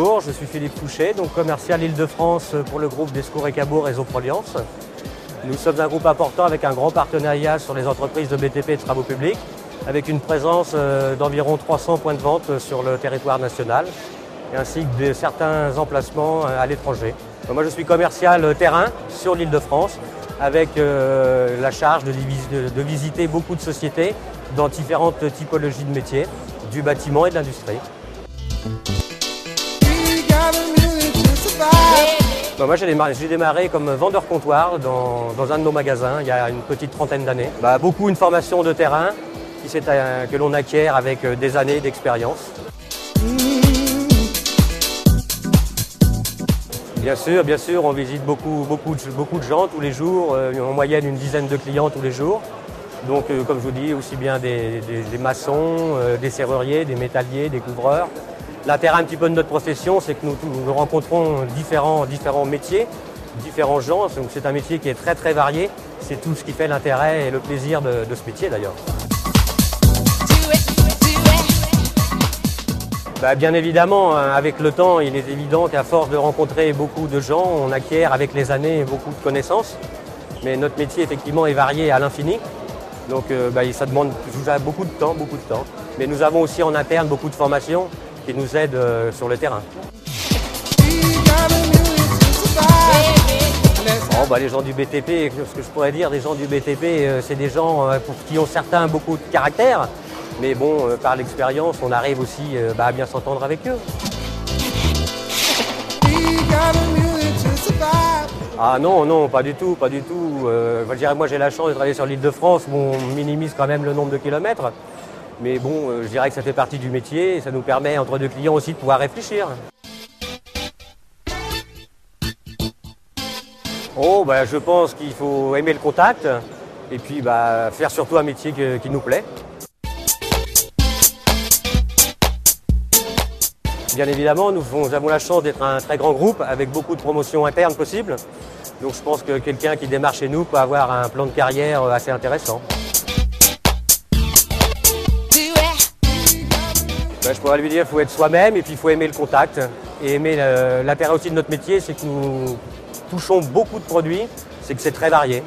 Bonjour, je suis Philippe Fouché, donc commercial Île-de-France pour le groupe Descours et Cabot Réseau Proliance. Nous sommes un groupe important avec un grand partenariat sur les entreprises de BTP et de travaux publics, avec une présence d'environ 300 points de vente sur le territoire national, ainsi que de certains emplacements à l'étranger. Moi je suis commercial terrain sur l'Île-de-France, avec la charge de visiter beaucoup de sociétés dans différentes typologies de métiers, du bâtiment et de l'industrie. Moi j'ai démarré comme vendeur comptoir dans un de nos magasins il y a une petite trentaine d'années. Beaucoup une formation de terrain que l'on acquiert avec des années d'expérience. Bien sûr, on visite beaucoup de gens tous les jours, en moyenne une dizaine de clients tous les jours. Donc comme je vous dis, aussi bien des maçons, des serruriers, des métalliers, des couvreurs. L'intérêt un petit peu de notre profession, c'est que nous rencontrons différents métiers, différents gens. Donc c'est un métier qui est très varié. C'est tout ce qui fait l'intérêt et le plaisir de ce métier d'ailleurs. Bien évidemment, avec le temps, il est évident qu'à force de rencontrer beaucoup de gens, on acquiert avec les années beaucoup de connaissances. Mais notre métier effectivement est varié à l'infini. Donc ça demande beaucoup de temps. Mais nous avons aussi en interne beaucoup de formations qui nous aident sur le terrain. Les gens du BTP, ce que je pourrais dire des gens du BTP, c'est des gens qui ont certains beaucoup de caractère, mais bon, par l'expérience, on arrive aussi à bien s'entendre avec eux. Ah non, pas du tout. Moi j'ai la chance de travailler sur l'Île-de-France, on minimise quand même le nombre de kilomètres. Mais bon, je dirais que ça fait partie du métier et ça nous permet, entre deux clients aussi, de pouvoir réfléchir. Je pense qu'il faut aimer le contact et puis faire surtout un métier qui nous plaît. Bien évidemment, nous avons la chance d'être un très grand groupe avec beaucoup de promotions internes possibles. Donc je pense que quelqu'un qui démarre chez nous peut avoir un plan de carrière assez intéressant. Je pourrais lui dire qu'il faut être soi-même et puis il faut aimer le contact. Et aimer l'intérêt aussi de notre métier, c'est que nous touchons beaucoup de produits, c'est que c'est très varié.